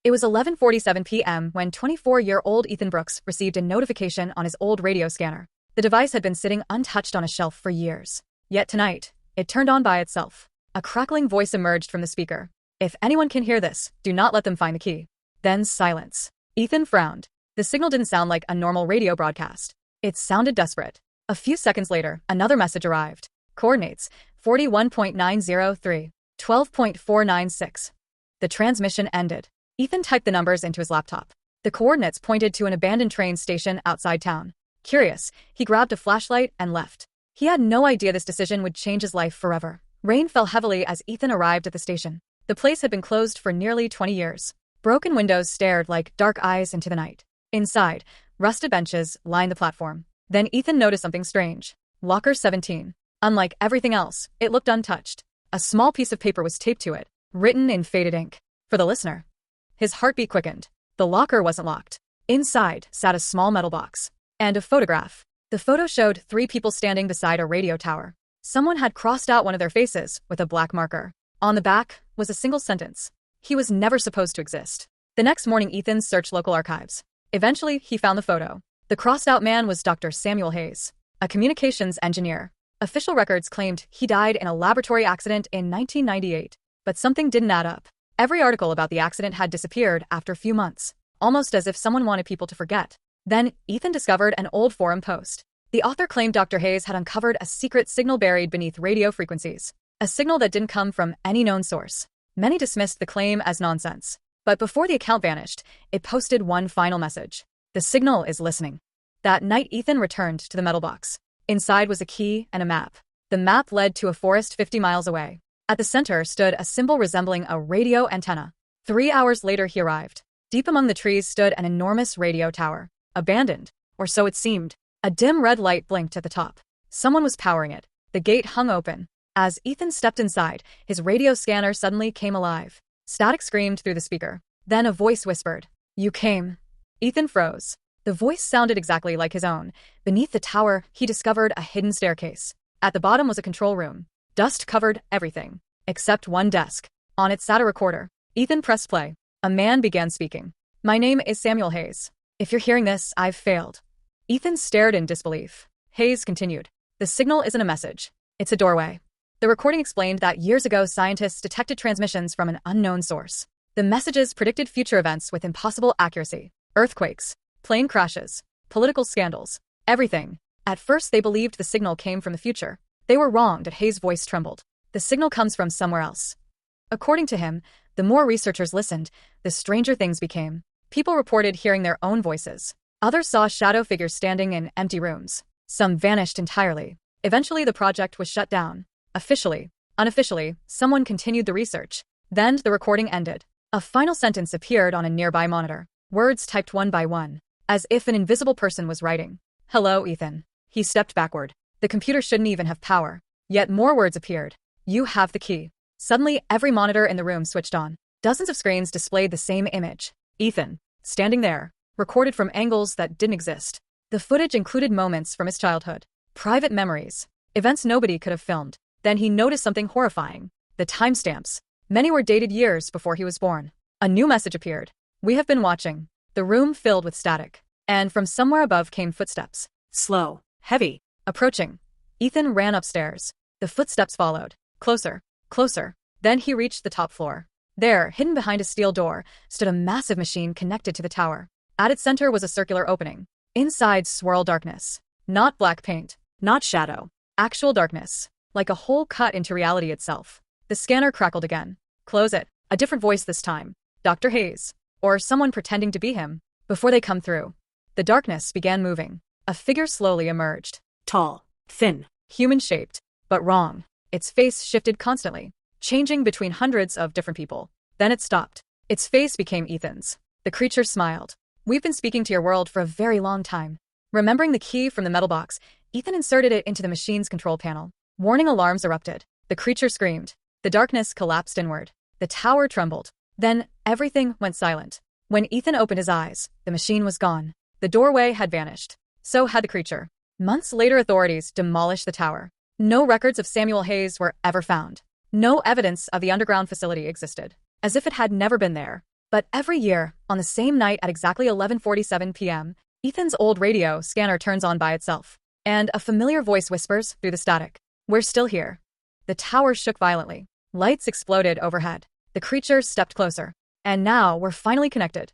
It was 11:47 p.m. when 24-year-old Ethan Brooks received a notification on his old radio scanner. The device had been sitting untouched on a shelf for years. Yet tonight, it turned on by itself. A crackling voice emerged from the speaker. "If anyone can hear this, do not let them find the key." Then silence. Ethan frowned. The signal didn't sound like a normal radio broadcast. It sounded desperate. A few seconds later, another message arrived. Coordinates: 41.903, 12.496. The transmission ended. Ethan typed the numbers into his laptop. The coordinates pointed to an abandoned train station outside town. Curious, he grabbed a flashlight and left. He had no idea this decision would change his life forever. Rain fell heavily as Ethan arrived at the station. The place had been closed for nearly 20 years. Broken windows stared like dark eyes into the night. Inside, rusted benches lined the platform. Then Ethan noticed something strange. Locker 17. Unlike everything else, it looked untouched. A small piece of paper was taped to it, written in faded ink. For the listener. His heartbeat quickened. The locker wasn't locked. Inside sat a small metal box. And a photograph. The photo showed 3 people standing beside a radio tower. Someone had crossed out one of their faces with a black marker. On the back was a single sentence. He was never supposed to exist. The next morning, Ethan searched local archives. Eventually, he found the photo. The crossed-out man was Dr. Samuel Hayes, a communications engineer. Official records claimed he died in a laboratory accident in 1998. But something didn't add up. Every article about the accident had disappeared after a few months, almost as if someone wanted people to forget. Then, Ethan discovered an old forum post. The author claimed Dr. Hayes had uncovered a secret signal buried beneath radio frequencies, a signal that didn't come from any known source. Many dismissed the claim as nonsense. But before the account vanished, it posted one final message. The signal is listening. That night, Ethan returned to the metal box. Inside was a key and a map. The map led to a forest 50 miles away. At the center stood a symbol resembling a radio antenna. 3 hours later, he arrived. Deep among the trees stood an enormous radio tower. Abandoned, or so it seemed. A dim red light blinked at the top. Someone was powering it. The gate hung open. As Ethan stepped inside, his radio scanner suddenly came alive. Static screamed through the speaker. Then a voice whispered, "You came." Ethan froze. The voice sounded exactly like his own. Beneath the tower, he discovered a hidden staircase. At the bottom was a control room. Dust covered everything, except one desk. On it sat a recorder. Ethan pressed play. A man began speaking. "My name is Samuel Hayes. If you're hearing this, I've failed." Ethan stared in disbelief. Hayes continued. "The signal isn't a message. It's a doorway." The recording explained that years ago scientists detected transmissions from an unknown source. The messages predicted future events with impossible accuracy. Earthquakes, plane crashes, political scandals, everything. At first they believed the signal came from the future. They were wrong. Hayes' voice trembled. "The signal comes from somewhere else." According to him, the more researchers listened, the stranger things became. People reported hearing their own voices. Others saw shadow figures standing in empty rooms. Some vanished entirely. Eventually the project was shut down. Officially. Unofficially, someone continued the research. Then the recording ended. A final sentence appeared on a nearby monitor. Words typed one by one, as if an invisible person was writing. "Hello, Ethan." He stepped backward. The computer shouldn't even have power. Yet more words appeared. "You have the key." Suddenly, every monitor in the room switched on. Dozens of screens displayed the same image. Ethan, standing there, recorded from angles that didn't exist. The footage included moments from his childhood. Private memories. Events nobody could have filmed. Then he noticed something horrifying. The timestamps. Many were dated years before he was born. A new message appeared. "We have been watching." The room filled with static. And from somewhere above came footsteps. Slow. Heavy. Approaching. Ethan ran upstairs. The footsteps followed. Closer. Closer. Then he reached the top floor. There, hidden behind a steel door, stood a massive machine connected to the tower. At its center was a circular opening. Inside swirled darkness. Not black paint. Not shadow. Actual darkness. Like a hole cut into reality itself. The scanner crackled again. "Close it." A different voice this time. "Dr. Hayes." Or someone pretending to be him. Before they come through. The darkness began moving. A figure slowly emerged. Tall. Thin. Human-shaped. But wrong. Its face shifted constantly, changing between hundreds of different people. Then it stopped. Its face became Ethan's. The creature smiled. "We've been speaking to your world for a very long time." Remembering the key from the metal box, Ethan inserted it into the machine's control panel. Warning alarms erupted. The creature screamed. The darkness collapsed inward. The tower trembled. Then, everything went silent. When Ethan opened his eyes, the machine was gone. The doorway had vanished. So had the creature. Months later, authorities demolished the tower. No records of Samuel Hayes were ever found. No evidence of the underground facility existed. As if it had never been there. But every year, on the same night at exactly 11:47 p.m., Ethan's old radio scanner turns on by itself, and a familiar voice whispers through the static, "We're still here." The tower shook violently. Lights exploded overhead. The creatures stepped closer. "And now we're finally connected,"